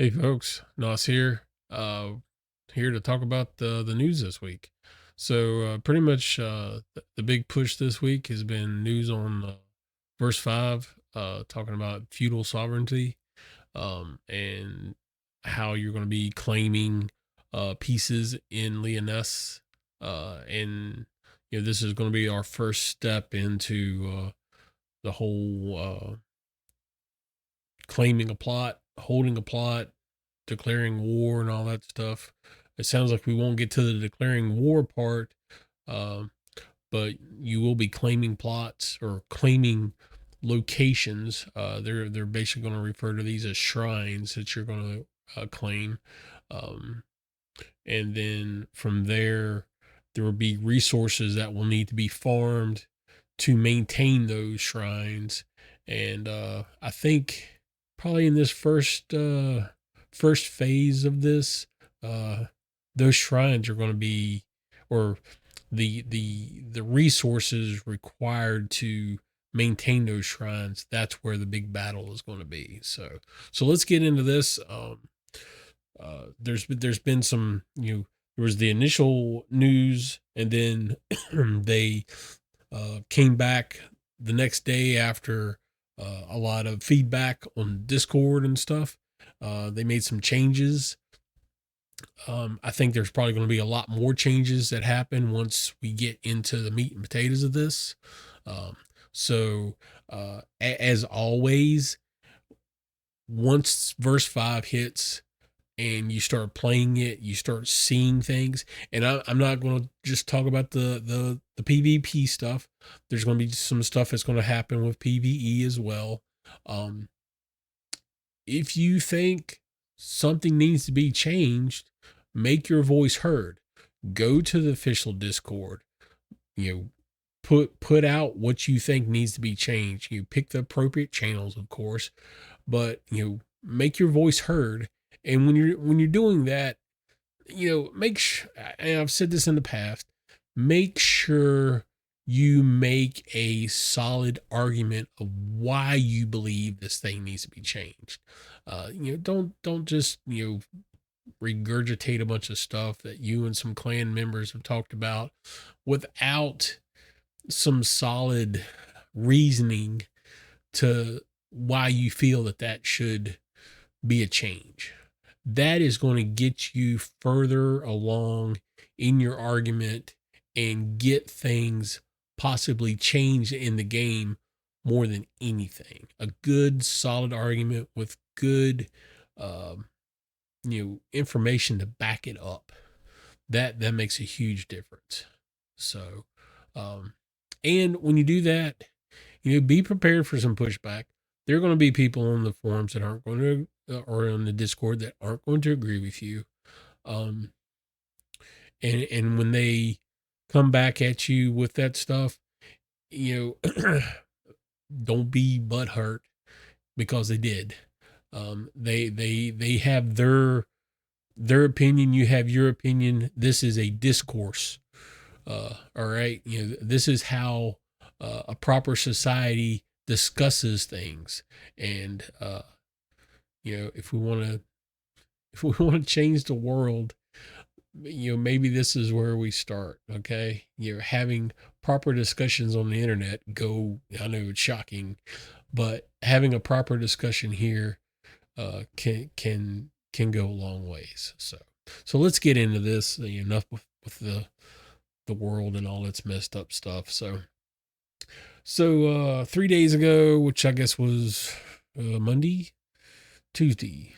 Hey folks, Nos here. Here to talk about the news this week. So pretty much the big push this week has been news on verse 5, talking about feudal sovereignty, and how you're going to be claiming pieces in Lyonesse, and this is going to be our first step into the whole claiming a plot, holding a plot, declaring war, and all that stuff. It sounds like we won't get to the declaring war part, um, but you will be claiming plots or claiming locations. They're basically going to refer to these as shrines that you're going to claim, um, and then from there will be resources that will need to be farmed to maintain those shrines. And I think probably in this first phase of this, uh, those shrines are going to be, or the resources required to maintain those shrines. That's where the big battle is going to be. So let's get into this. There's been some, there was the initial news, and then they came back the next day after a lot of feedback on Discord and stuff. They made some changes. I think there's probably going to be a lot more changes that happen once we get into the meat and potatoes of this. Um, so, as always, once verse 5 hits, and you start playing it, you start seeing things. And I'm not going to just talk about the PvP stuff. There's going to be some stuff that's going to happen with PvE as well. Um, if you think something needs to be changed, make your voice heard. Go to the official Discord. You know, put out what you think needs to be changed. You pick the appropriate channels, of course, but make your voice heard. And when you're doing that, and I've said this in the past, make sure you make a solid argument of why you believe this thing needs to be changed. Don't just regurgitate a bunch of stuff that you and some clan members have talked about without some solid reasoning to why you feel that should be a change. That is going to get you further along in your argument and get things possibly changed in the game more than anything. A good, solid argument with good, um, information to back it up. That makes a huge difference. So, um, and when you do that, be prepared for some pushback. There are going to be people on the forums that aren't going to, or on the Discord, that aren't going to agree with you. Um, and when they come back at you with that stuff, don't be butthurt because they did. They have their opinion. You have your opinion. This is a discourse. All right. This is how a proper society discusses things. And, if we want to, if we want to change the world, maybe this is where we start. Okay. Having proper discussions on the internet I know it's shocking, but having a proper discussion here, can go a long ways. So let's get into this. Enough with the world and all its messed up stuff. So 3 days ago, which I guess was Monday, Tuesday,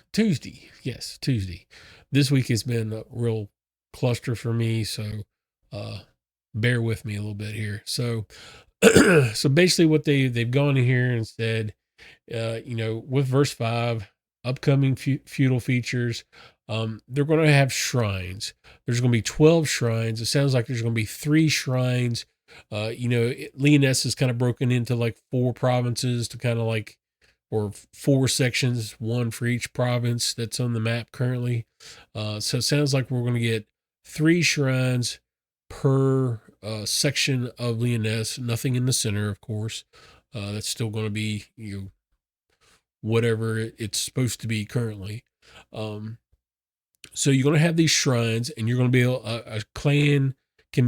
yes, Tuesday. This week has been a real cluster for me, so bear with me a little bit here. So so basically, what they've gone in here and said, with verse 5, upcoming feudal features. They're going to have shrines. There's going to be 12 shrines. It sounds like there's going to be 3 shrines. Lyonesse is kind of broken into like 4 provinces to kind of like, or 4 sections, one for each province that's on the map currently. So it sounds like we're going to get 3 shrines per section of Lyonesse. Nothing in the center, of course. That's still going to be whatever it's supposed to be currently. Um, so you're going to have these shrines, and you're going to be able, a clan can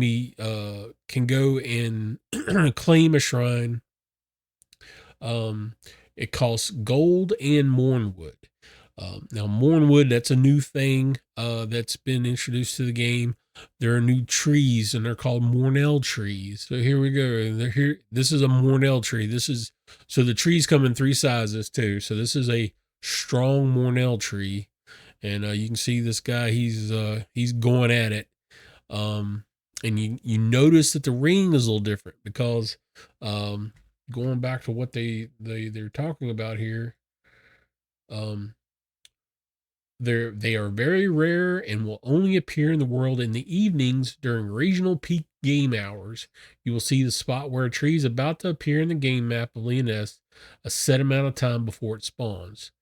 go and claim a shrine. It costs gold and mournwood. Now, mournwood, that's a new thing that's been introduced to the game. There are new trees, and they're called Mornell trees. So here we go. They're here. This is a Mornell tree. So the trees come in three sizes too. So this is a strong Mornell tree, and you can see this guy. He's going at it. And you notice that the ring is a little different because going back to what they're talking about here. They are very rare and will only appear in the world in the evenings during regional peak game hours. You will see the spot where a tree is about to appear in the game map of Lyonesse a set amount of time before it spawns.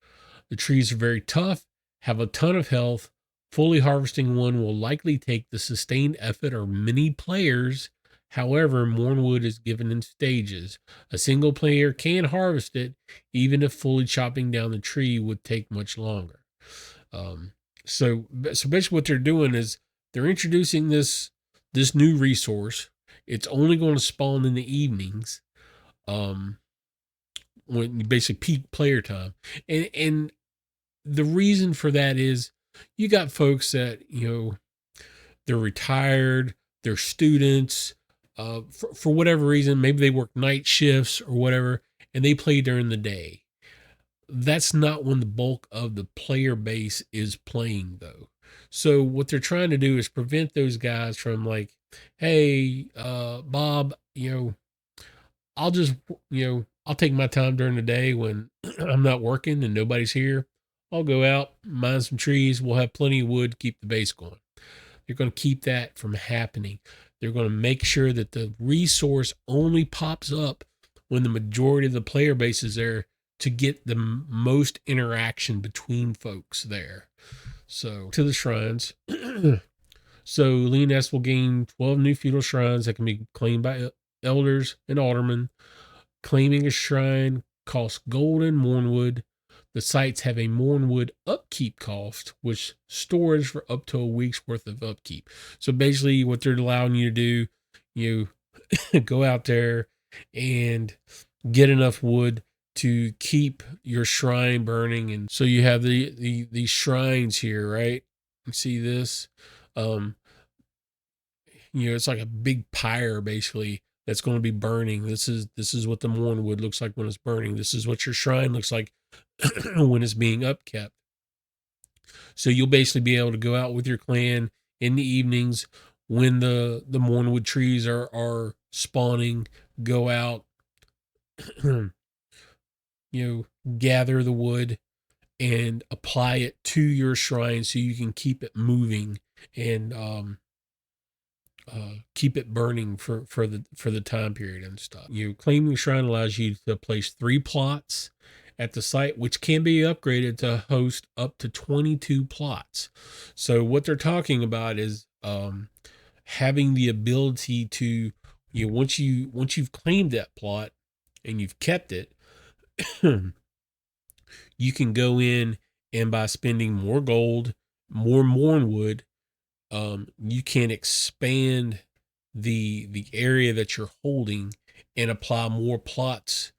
The trees are very tough, have a ton of health. Fully harvesting one will likely take the sustained effort of many players. However, Mornwood is given in stages. A single player can harvest it, even if fully chopping down the tree would take much longer. Um, so basically, what they're doing is they're introducing this new resource. It's only going to spawn in the evenings, um, when basically peak player time, and the reason for that is you got folks that they're retired, they're students, for whatever reason, maybe they work night shifts or whatever, and they play during the day. That's not when the bulk of the player base is playing, though. So what they're trying to do is prevent those guys from, like, hey, Bob, I'll just, I'll take my time during the day when I'm not working and nobody's here. I'll go out, mine some trees. We'll have plenty of wood to keep the base going. They're going to keep that from happening. They're going to make sure that the resource only pops up when the majority of the player base is there to get the most interaction between folks there. So, to the shrines. So, Lyonesse will gain 12 new feudal shrines that can be claimed by elders and aldermen. Claiming a shrine costs gold and mournwood. The sites have a mournwood upkeep cost, which storage for up to a week's worth of upkeep. So basically, what they're allowing you to do, you go out there and get enough wood to keep your shrine burning. And so you have these shrines here, right? You see this? Um, it's like a big pyre basically that's going to be burning. This is what the mournwood looks like when it's burning. This is what your shrine looks like when it's being upkept. So you'll basically be able to go out with your clan in the evenings when the mournwood trees are spawning, go out, gather the wood and apply it to your shrine so you can keep it moving and keep it burning for the time period and stuff. Claiming shrine allows you to place 3 plots at the site, which can be upgraded to host up to 22 plots. So what they're talking about is having the ability to, once you've claimed that plot and you've kept it, you can go in and by spending more gold, more mournwood, you can expand the area that you're holding and apply more plots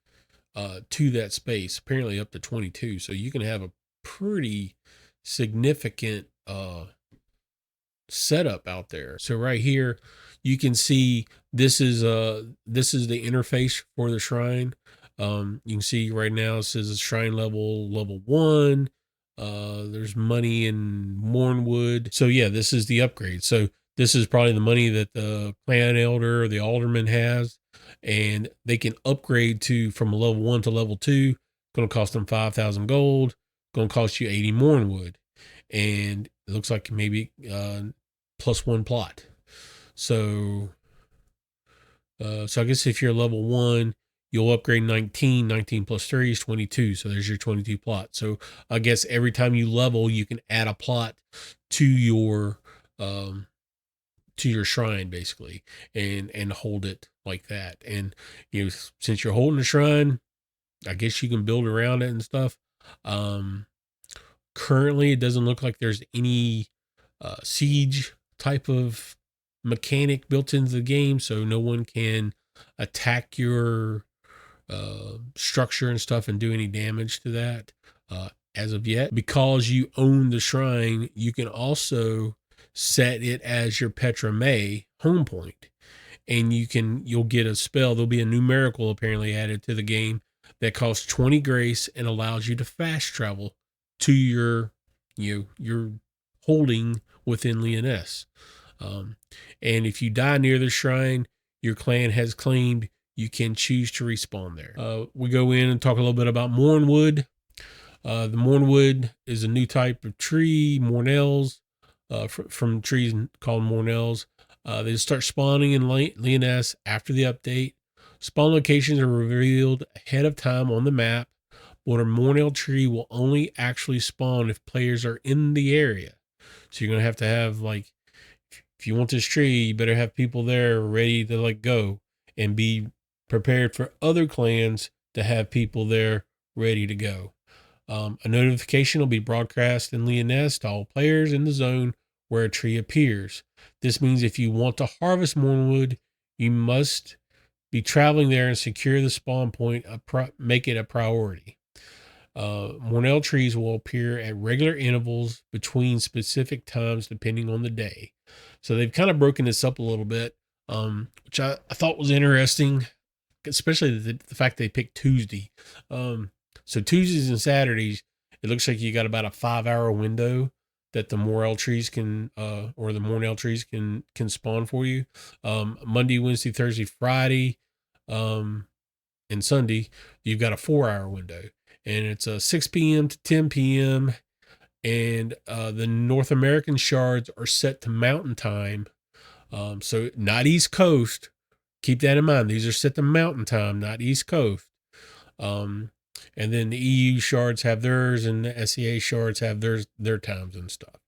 to that space, apparently up to 22. So you can have a pretty significant setup out there. So right here, you can see this is the interface for the shrine. You can see right now it says shrine level 1. There's money in mournwood. So yeah, this is the upgrade. So this is probably the money that the clan elder or the alderman has, and they can upgrade to from level 1 to level 2. Going to cost them 5,000 gold. Going to cost you 80 mournwood, and it looks like maybe plus 1 plot. So I guess if you're level 1, you'll upgrade 19. 19 plus 3 is 22. So there's your 22 plot. So I guess every time you level, you can add a plot to your shrine basically, and hold it like that. And since you're holding a shrine, I guess you can build around it and stuff. Currently, it doesn't look like there's any siege type of mechanic built into the game, so no one can attack your structure and stuff and do any damage to that as of yet. Because you own the shrine, you can also set it as your Petra May home point, and you'll get a spell. There'll be a numerical apparently added to the game that costs 20 grace and allows you to fast travel to your holding within Lyonesse. And if you die near the shrine your clan has claimed, you can choose to respawn there. We go in and talk a little bit about Mournwood. The Mournwood is a new type of tree, Mournels, from trees called Mournels. They start spawning in Lyonesse after the update. Spawn locations are revealed ahead of time on the map, but a Mournel tree will only actually spawn if players are in the area. So you're going to have like, if you want this tree, you better have people there ready to like go and be prepared for other clans to have people there ready to go. A notification will be broadcast in Lyonesse to all players in the zone where a tree appears. This means if you want to harvest Mournwood, you must be traveling there and secure the spawn point, make it a priority. Mournel trees will appear at regular intervals between specific times depending on the day. So they've kind of broken this up a little bit, which I thought was interesting, especially the fact they picked Tuesday. So Tuesdays and Saturdays, it looks like you got about a 5-hour window that the Mournel trees can spawn for you. Monday, Wednesday, Thursday, Friday, and Sunday, you've got a 4-hour window, and it's 6 p.m. to 10 p.m. And the North American shards are set to mountain time. So not East Coast. Keep that in mind. These are set to mountain time, not East Coast. And then the EU shards have theirs, and the SEA shards have their times and stuff.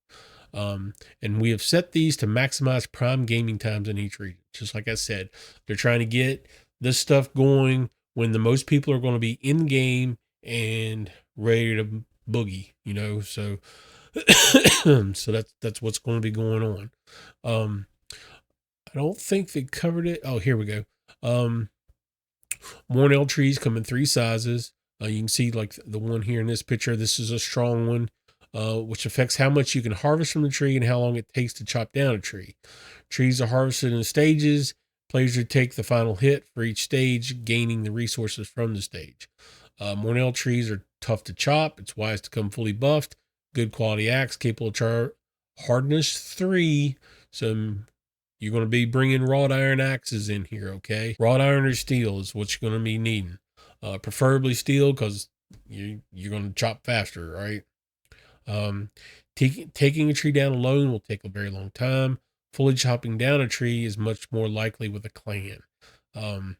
And we have set these to maximize prime gaming times in each region. Just like I said, they're trying to get this stuff going when the most people are going to be in game and ready to boogie, so so that's what's going to be going on. I don't think they covered it. Oh, here we go. Mournel trees come in 3 sizes. You can see like the one here in this picture. This is a strong one, which affects how much you can harvest from the tree and how long it takes to chop down a tree. Trees are harvested in stages. Players who take the final hit for each stage, gaining the resources from the stage. Mournel trees are tough to chop. It's wise to come fully buffed. Good quality axe, capable of hardness 3. So you're going to be bringing wrought iron axes in here, okay? Wrought iron or steel is what you're going to be needing. Preferably steel because you're going to chop faster, right? Taking a tree down alone will take a very long time. Fully chopping down a tree is much more likely with a clan. And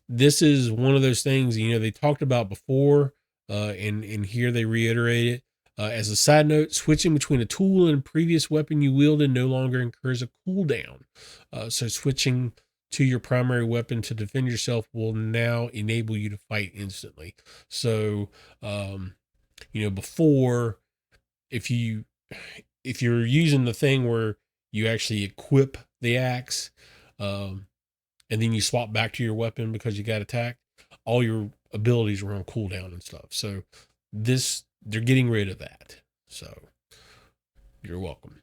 this is one of those things, they talked about before, and here they reiterate it. As a side note, switching between a tool and previous weapon you wielded no longer incurs a cooldown. So switching to your primary weapon to defend yourself will now enable you to fight instantly. So, before, if you're using the thing where you actually equip the axe, and then you swap back to your weapon because you got attacked, all your abilities were on cooldown and stuff. So they're getting rid of that. So you're welcome.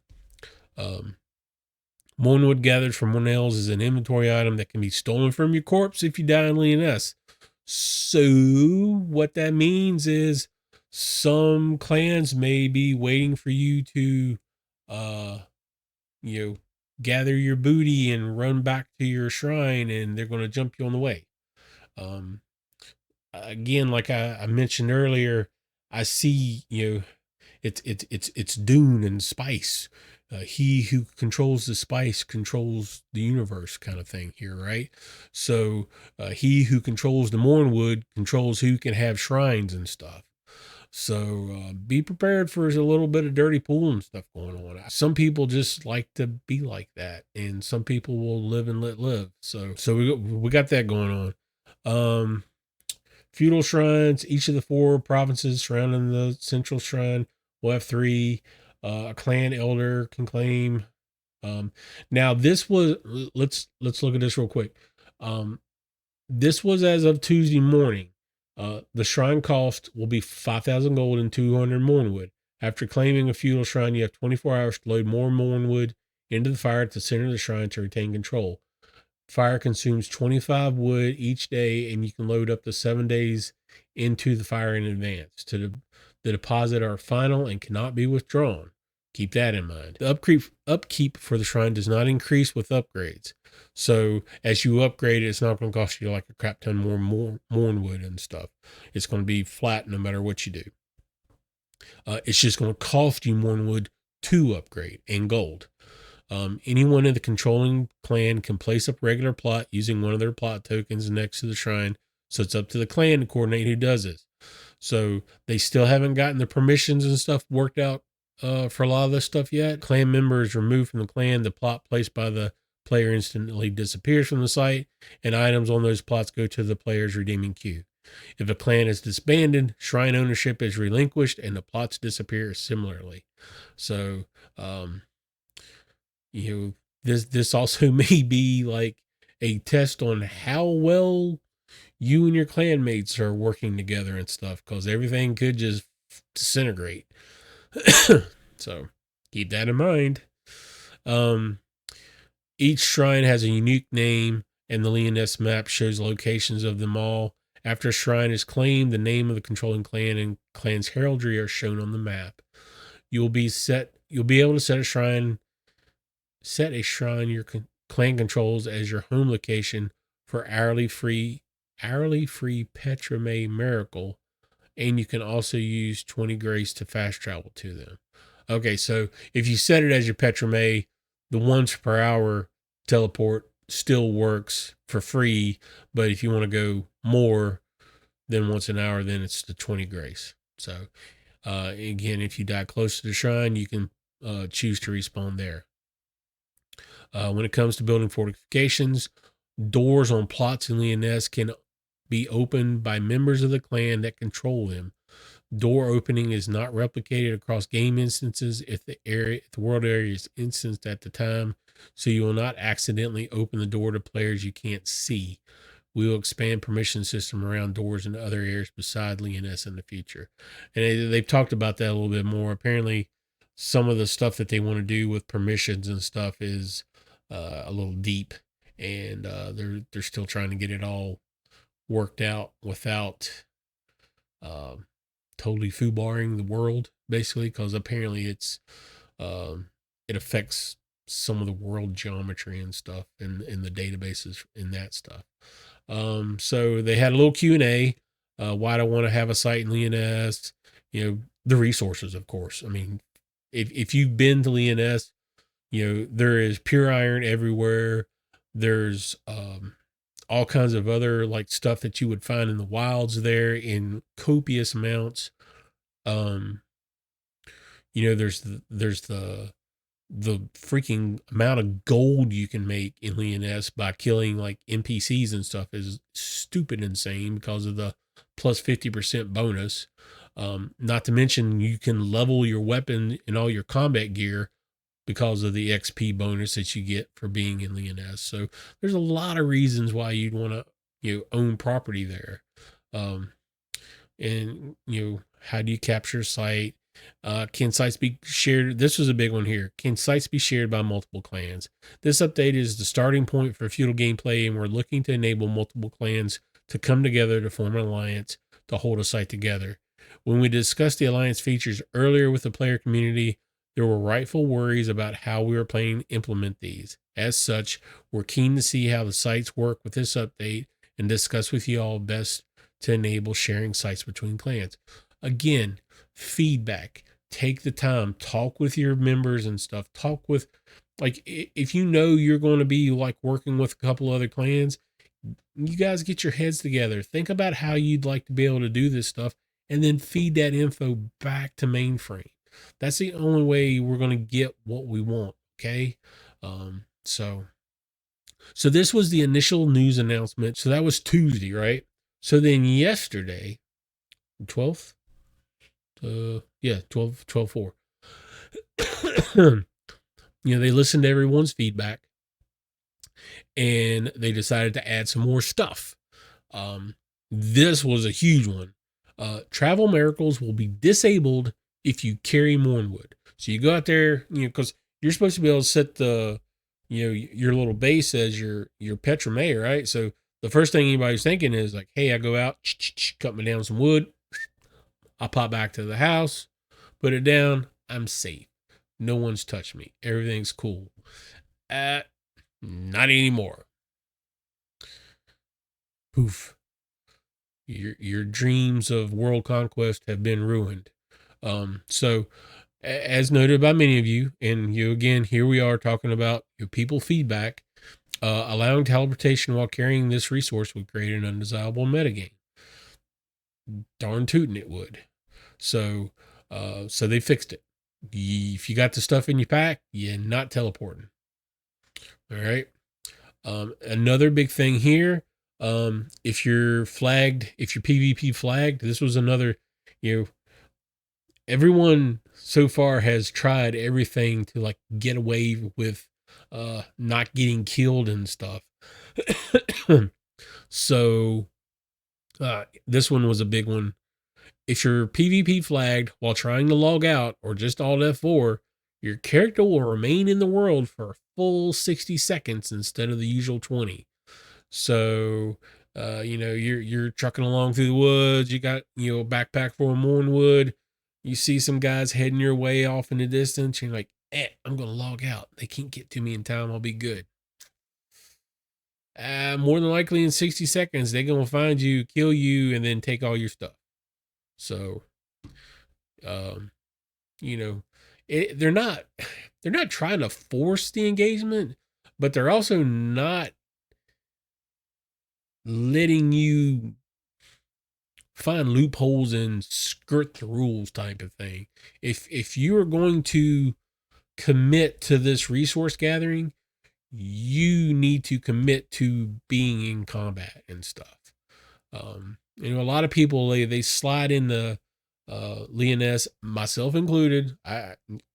Mournwood gathered from Mournels is an inventory item that can be stolen from your corpse if you die in Lyonesse. So what that means is some clans may be waiting for you to, gather your booty and run back to your shrine, and they're going to jump you on the way. Again, like I mentioned earlier, I see, it's Dune and spice. He who controls the spice controls the universe, kind of thing here, right? So he who controls the Mournwood controls who can have shrines and stuff. So be prepared for a little bit of dirty pool and stuff going on. Some people just like to be like that, and some people will live and let live. So we got that going on. Feudal shrines, each of the 4 provinces surrounding the central shrine will have 3. A clan elder can claim. Now this was, let's look at this real quick. This was as of Tuesday morning. The shrine cost will be 5,000 gold and 200 mournwood. After claiming a feudal shrine, you have 24 hours to load more mournwood into the fire at the center of the shrine to retain control. Fire consumes 25 wood each day, and you can load up to 7 days into the fire in advance. The deposit are final and cannot be withdrawn. Keep that in mind. The upkeep for the shrine does not increase with upgrades. So as you upgrade it, it's not going to cost you like a crap ton more mournwood and stuff. It's going to be flat no matter what you do. It's just going to cost you mournwood to upgrade and gold. Anyone in the controlling clan can place up regular plot using one of their plot tokens next to the shrine. So it's up to the clan to coordinate who does this. So they still haven't gotten the permissions and stuff worked out for a lot of this stuff yet. Clan member is removed from the clan. The plot placed by the player instantly disappears from the site, and items on those plots go to the player's redeeming queue. If a clan is disbanded, shrine ownership is relinquished, and the plots disappear similarly. So, this also may be like a test on how well you and your clanmates are working together and stuff, because everything could just disintegrate. So keep that in mind. Each shrine has a unique name, and the Lyonesse map shows locations of them all. After a shrine is claimed, the name of the controlling clan and clan's heraldry are shown on the map. You'll be able to set a shrine your clan controls as your home location for hourly free Petrame Miracle, and you can also use 20 grace to fast travel to them. Okay, so if you set it as your Petrame, the once per hour teleport still works for free, but if you want to go more than once an hour, then it's the 20 grace. So again, if you die close to the shrine, you can choose to respawn there. When it comes to building fortifications, doors on plots in Lyonesse can be opened by members of the clan that control them. Door opening is not replicated across game instances if the world area is instanced at the time, so you will not accidentally open the door to players you can't see. We will expand permission system around doors in other areas beside Lyonesse in the future. And they've talked about that a little bit more. Apparently, some of the stuff that they want to do with permissions and stuff is a little deep, and they're still trying to get it all worked out without totally foobarring the world, basically, because apparently it affects some of the world geometry and stuff in the databases in that stuff. So they had a little Q&A. Why do I want to have a site in Lyonesse? The resources, of course. I mean, if you've been to Lyonesse, there is pure iron everywhere. There's all kinds of other like stuff that you would find in the wilds there in copious amounts. There's the freaking amount of gold you can make in Lyonesse by killing like NPCs and stuff is stupid insane because of the plus 50% bonus. Not to mention you can level your weapon and all your combat gear because of the XP bonus that you get for being in Lyonesse. So there's a lot of reasons why you'd want to, own property there. And how do you capture a site? Can sites be shared? This was a big one here. Can sites be shared by multiple clans? This update is the starting point for feudal gameplay, and we're looking to enable multiple clans to come together to form an alliance to hold a site together. When we discussed the alliance features earlier with the player community, there were rightful worries about how we were planning to implement these. As such, we're keen to see how the sites work with this update and discuss with you all best to enable sharing sites between clans. Again, feedback. Take the time. Talk with your members and stuff. Talk with, like, if you're going to be like working with a couple other clans, you guys get your heads together. Think about how you'd like to be able to do this stuff, and then feed that info back to mainframe. That's the only way we're going to get what we want. Okay. So this was the initial news announcement. So that was Tuesday, right? So then yesterday, 12th, yeah, 12/4. They listened to everyone's feedback and they decided to add some more stuff. Um, this was a huge one. Travel miracles will be disabled if you carry Mornwood. So you go out there, because you're supposed to be able to set your little base as your Petromay, right? So the first thing anybody's thinking is like, hey, I go out, cut me down some wood, I pop back to the house, put it down, I'm safe. No one's touched me. Everything's cool. Not anymore. Poof. Your dreams of world conquest have been ruined. So, as noted by many of you, and you again, here we are talking about your people feedback. Allowing teleportation while carrying this resource would create an undesirable metagame. Darn tootin' it would. So they fixed it. If you got the stuff in your pack, you're not teleporting. All right. Another big thing here, if you're PvP flagged, this was another, everyone so far has tried everything to like get away with not getting killed and stuff. So this one was a big one. If you're PvP flagged while trying to log out or just alt F4, your character will remain in the world for a full 60 seconds instead of the usual 20. So, you're trucking along through the woods. You got, a backpack full of Mornwood. You see some guys heading your way off in the distance. You're like, I'm going to log out. They can't get to me in time. I'll be good. More than likely in 60 seconds, they're going to find you, kill you, and then take all your stuff. So, they're not trying to force the engagement, but they're also not letting you find loopholes and skirt the rules type of thing. If you are going to commit to this resource gathering, you need to commit to being in combat and stuff. A lot of people they slide in the Lyonesse, myself included.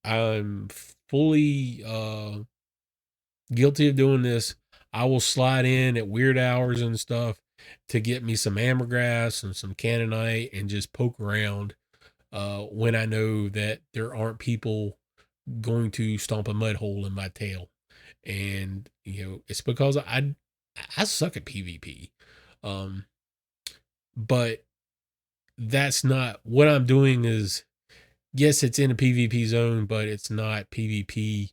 I'm fully guilty of doing this. I will slide in at weird hours and stuff to get me some ambergrass and some cannonite and just poke around when I know that there aren't people going to stomp a mud hole in my tail. And it's because I suck at PvP. But that's not what I'm doing. Is yes, it's in a PvP zone, but it's not PvP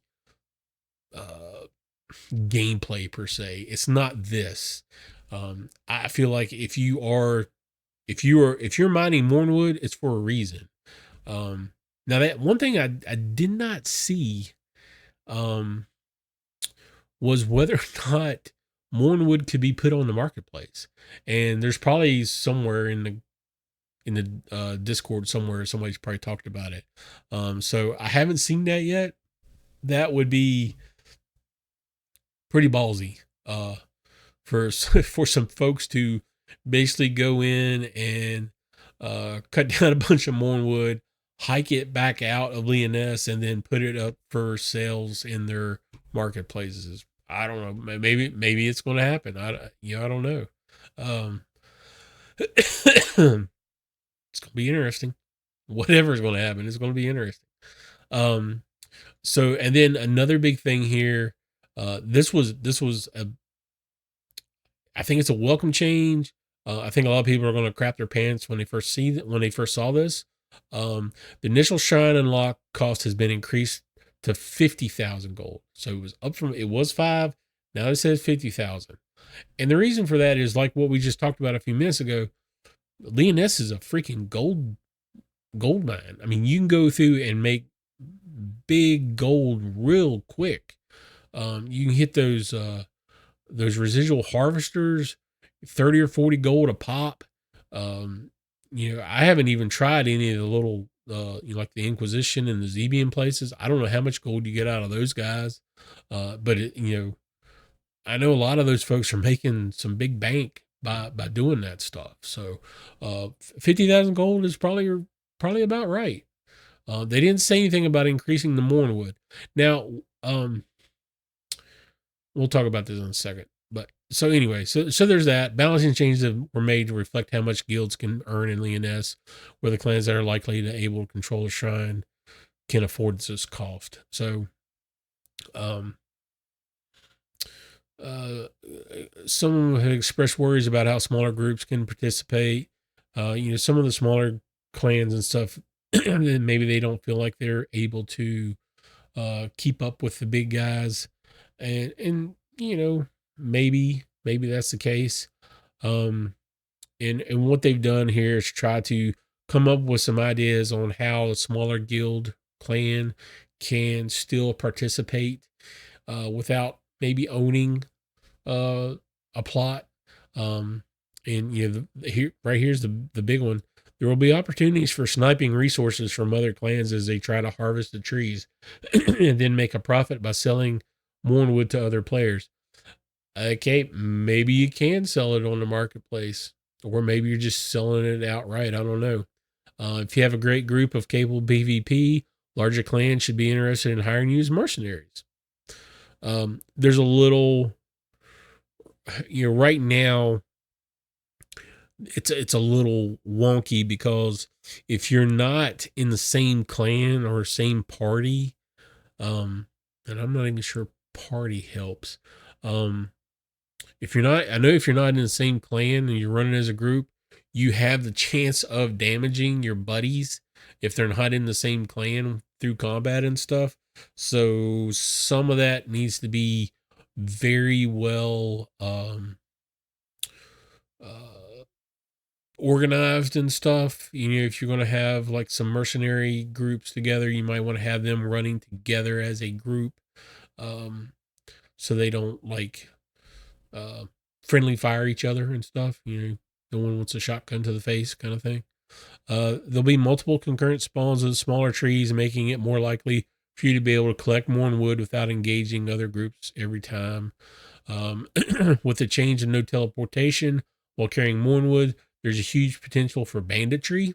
gameplay per se. It's not this. I feel like if you're mining Mornwood, it's for a reason. Now that one thing I did not see was whether or not Mornwood could be put on the marketplace. And there's probably somewhere in the Discord somewhere somebody's probably talked about it. So I haven't seen that yet. That would be pretty ballsy for some folks to basically go in and cut down a bunch of Mornwood, hike it back out of Lyonesse, and then put it up for sales in their marketplaces. I don't know. Maybe it's going to happen. I don't know. It's going to be interesting. Whatever's going to happen, it's going to be interesting. So, and then another big thing here. This was I think it's a welcome change. I think a lot of people are going to crap their pants when they first saw this. The initial shrine unlock cost has been increased to 50,000 gold. So it was 5. Now it says 50,000. And the reason for that is like what we just talked about a few minutes ago. Lyonesse is a freaking gold mine. I mean, you can go through and make big gold real quick. You can hit those residual harvesters, 30 or 40 gold a pop. I haven't even tried any of the little, like the Inquisition and the Zebian places. I don't know how much gold you get out of those guys. But I know a lot of those folks are making some big bank by doing that stuff. So 50,000 gold is probably about right. They didn't say anything about increasing the Mournwood. Now, we'll talk about this in a second. But so anyway, so there's that. Balancing changes that were made to reflect how much guilds can earn in Lyonesse, where the clans that are likely to able to control a shrine can afford this cost. So, um, uh, some have expressed worries about how smaller groups can participate. Some of the smaller clans and stuff, maybe they don't feel like they're able to keep up with the big guys, and maybe that's the case. Um, and what they've done here is try to come up with some ideas on how a smaller guild clan can still participate without maybe owning uh, a plot. Um, and here's the big one. There will be opportunities for sniping resources from other clans as they try to harvest the trees and then make a profit by selling Mournwood to other players. Okay, maybe you can sell it on the marketplace, or maybe you're just selling it outright. I don't know. If you have a great group of capable PvP, larger clans should be interested in hiring you as mercenaries. There's a little, right now, it's a little wonky because if you're not in the same clan or same party, and I'm not even sure party helps. If you're not, I know if you're not in the same clan and you're running as a group, you have the chance of damaging your buddies if they're not in the same clan through combat and stuff. So some of that needs to be very well organized and stuff. If you're going to have like some mercenary groups together, you might want to have them running together as a group, so they don't like friendly fire each other and stuff. No one wants a shotgun to the face kind of thing. There'll be multiple concurrent spawns of smaller trees, making it more likely for you to be able to collect more wood without engaging other groups every time. With the change in no teleportation while carrying Mournwood, there's a huge potential for banditry,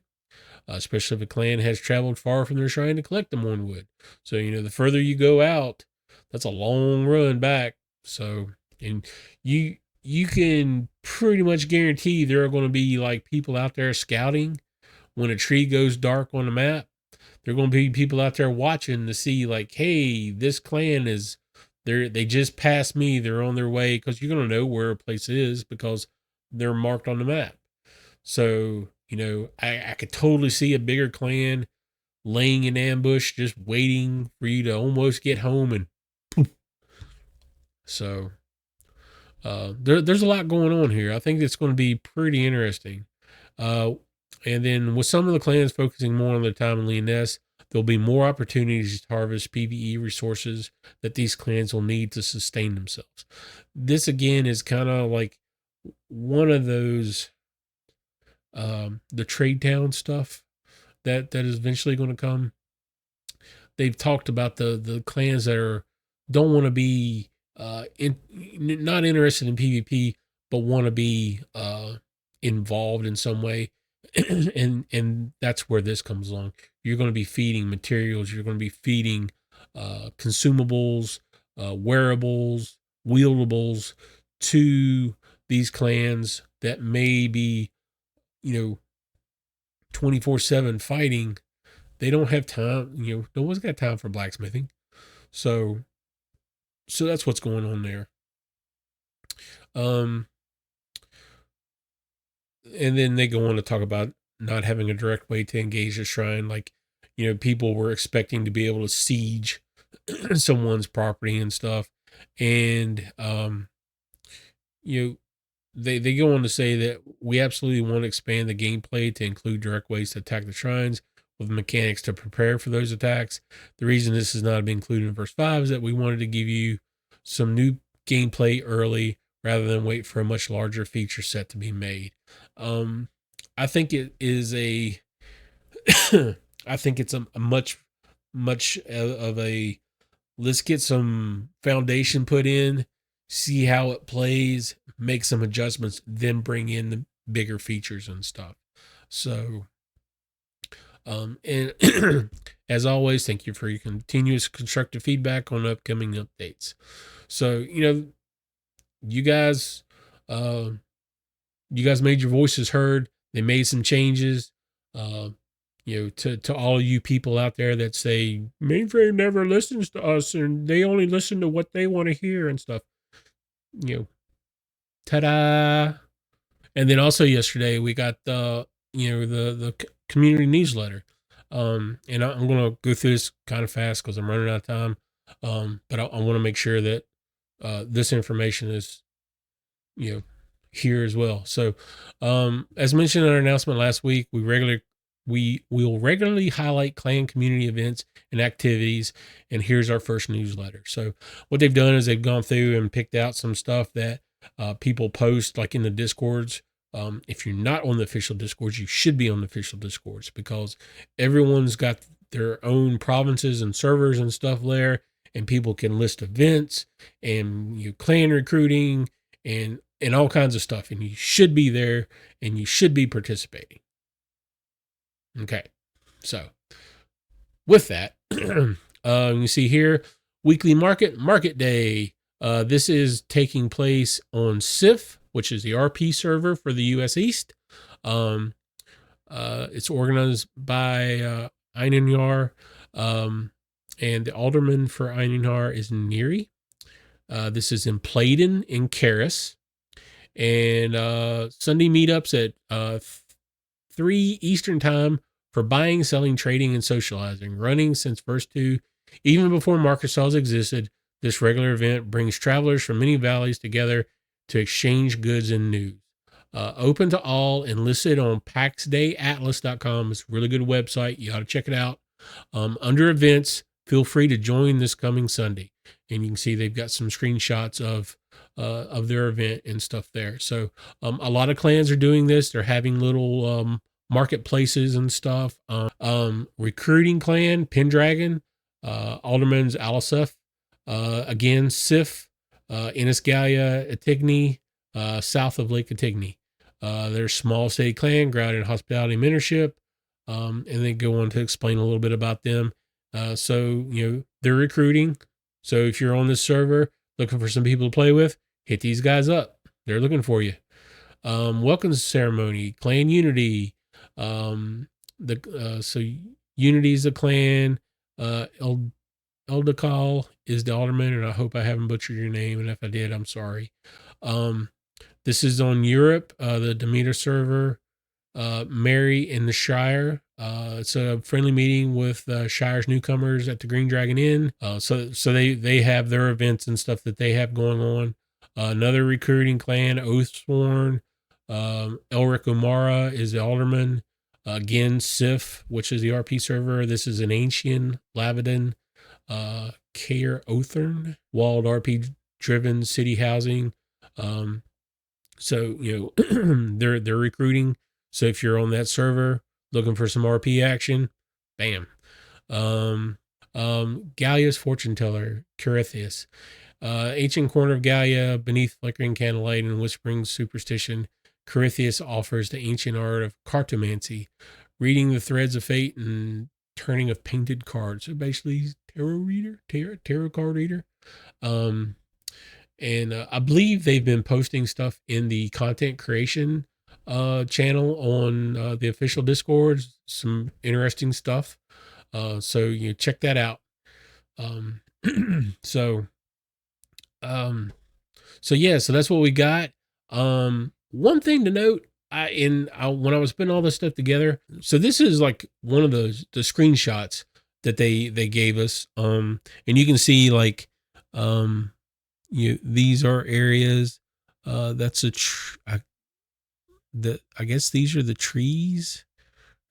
especially if a clan has traveled far from their shrine to collect the Mournwood. So, the further you go out, that's a long run back. So, and you can pretty much guarantee there are going to be like people out there scouting when a tree goes dark on the map. There are going to be people out there watching to see like, hey, this clan is there. They just passed me. They're on their way, because you're going to know where a place is because they're marked on the map. So, I could totally see a bigger clan laying in ambush, just waiting for you to almost get home and poof. So, there's a lot going on here. I think it's going to be pretty interesting. And then with some of the clans focusing more on their time in Lyonesse, there'll be more opportunities to harvest PvE resources that these clans will need to sustain themselves. This again is kind of like one of those the trade town stuff that is eventually going to come. They've talked about the clans that don't want to be not interested in PvP, but want to be involved in some way. and that's where this comes along. You're going to be feeding materials. You're going to be feeding consumables, wearables, wieldables to these clans that may be 24/7 fighting. They don't have time. No one's got time for blacksmithing. So that's what's going on there. And then they go on to talk about not having a direct way to engage the shrine. Like, people were expecting to be able to siege someone's property and stuff. And, they go on to say that we absolutely want to expand the gameplay to include direct ways to attack the shrines with mechanics to prepare for those attacks. The reason this is not been included in verse 5 is that we wanted to give you some new gameplay early rather than wait for a much larger feature set to be made. I think it is I think it's a much of a, let's get some foundation put in, see how it plays, make some adjustments, then bring in the bigger features and stuff. So, and as always, thank you for your continuous constructive feedback on upcoming updates. So, you guys, you guys made your voices heard. They made some changes. To all of you people out there that say mainframe never listens to us and they only listen to what they want to hear and stuff. Ta-da! And then also yesterday we got the community newsletter. And I'm going to go through this kind of fast because I'm running out of time. But I want to make sure that this information is here as well. So, as mentioned in our announcement last week, we will regularly highlight clan community events and activities. And here's our first newsletter. So, what they've done is they've gone through and picked out some stuff that people post, like in the Discords. If you're not on the official Discords, you should be on the official Discords because everyone's got their own provinces and servers and stuff there, and people can list events and clan recruiting and all kinds of stuff. And you should be there and you should be participating. Okay. So with that, you see here, weekly market day. This is taking place on SIF, which is the RP server for the US East. It's organized by Einenyar, and the alderman for Einenyar is Neri. This is in Pladen in Karis. And Sunday meetups at 3 Eastern time for buying, selling, trading, and socializing. Running since verse 2, even before market stalls existed, this regular event brings travelers from many valleys together to exchange goods and news. Open to all and listed on paxdayatlas.com. It's a really good website. You ought to check it out. Under events, feel free to join this coming Sunday. And you can see they've got some screenshots of their event and stuff there. So a lot of clans are doing this. They're having little marketplaces and stuff. Recruiting clan, Pendragon, Alderman's Alisef, again, Sif, Innisgalia, Attigny, south of Lake Attigny. There's small state clan, grounded in hospitality and mentorship. And they go on to explain a little bit about them. So, they're recruiting. So if you're on this server looking for some people to play with, hit these guys up. They're looking for you. Welcome ceremony, clan unity. So unity is the clan. Eldakal is the alderman, and I hope I haven't butchered your name. And if I did, I'm sorry. This is on Europe, the Demeter server. Mary in the Shire. It's a friendly meeting with Shire's newcomers at the Green Dragon Inn. So they have their events and stuff that they have going on. Another recruiting clan, Oathsworn. Elric Umara is the alderman. Again, Sif, which is the RP server. This is an ancient Lavadin. Kair Othern, walled RP driven city housing. So they're recruiting. So if you're on that server looking for some RP action, bam. Gallia's fortune teller, Carithius. Ancient corner of Gallia, beneath flickering candlelight and whispering superstition, Carithius offers the ancient art of cartomancy, reading the threads of fate and turning of painted cards. So basically, tarot card reader. And I believe they've been posting stuff in the content creation channel on the official Discord. Some interesting stuff. So you check that out. So that's what we got. One thing to note, when I was putting all this stuff together, so this is like one of the screenshots that they gave us. And you can see like, these are areas, that's I guess these are the trees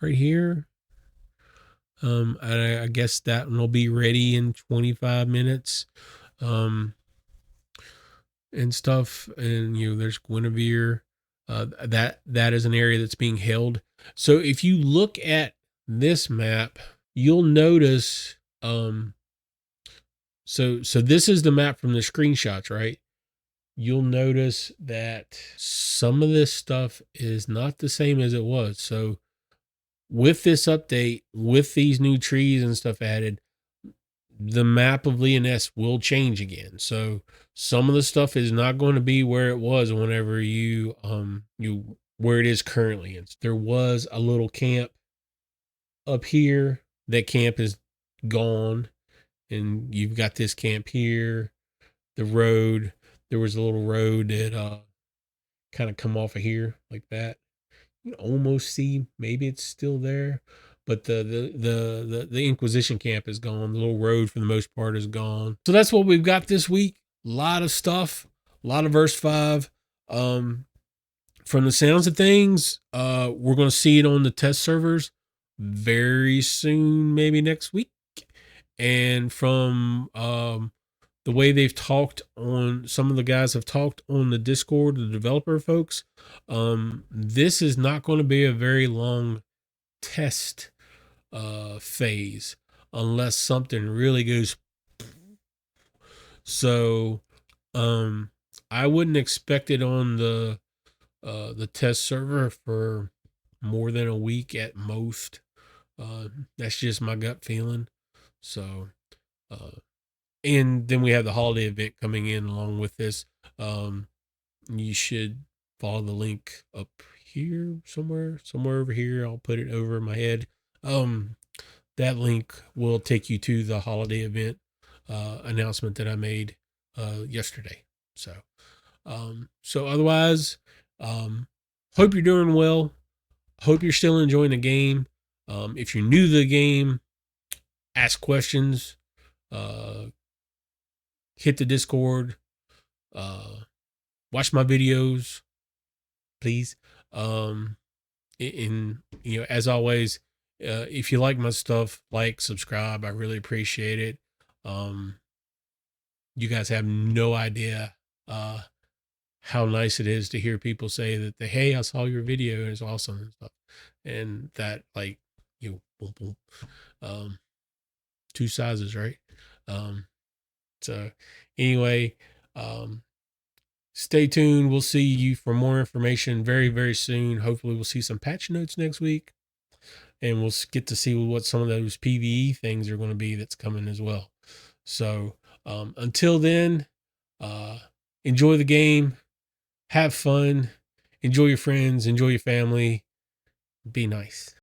right here. And I guess that one will be ready in 25 minutes. And stuff. And, there's Guinevere. That is an area that's being held. So if you look at this map, you'll notice, so this is the map from the screenshots, right? you'll notice that some of this stuff is not the same as it was. So with this update, with these new trees and stuff added, the map of Lyonesse will change again. So some of the stuff is not going to be where it was whenever you where it is currently. There was a little camp up here. That camp is gone, and you've got this camp here. The road, there was a little road that kind of come off of here like that. You can almost see maybe it's still there, but the Inquisition camp is gone. The little road for the most part is gone. So that's what we've got this week. A lot of stuff, a lot of verse 5. From the sounds of things, we're going to see it on the test servers very soon, maybe next week. And from the way they've talked on, some of the guys have talked on the Discord, the developer folks, this is not going to be a very long test phase unless something really goes. So I wouldn't expect it on the test server for more than a week at most. That's just my gut feeling. So and then we have the holiday event coming in along with this. You should follow the link up here somewhere over here. I'll put it over my head. That link will take you to the holiday event announcement that I made yesterday. So otherwise, hope you're doing well. Hope you're still enjoying the game. If you're new to the game, ask questions. Hit the Discord. Watch my videos, please. And as always, if you like my stuff, like, subscribe. I really appreciate it. You guys have no idea how nice it is to hear people say that hey, I saw your video and it's awesome and stuff, and that, like, boom, boom. Two sizes, right? So anyway, stay tuned. We'll see you for more information very, very soon. Hopefully we'll see some patch notes next week, and we'll get to see what some of those PvE things are going to be that's coming as well. So until then, enjoy the game, have fun, enjoy your friends, enjoy your family, be nice.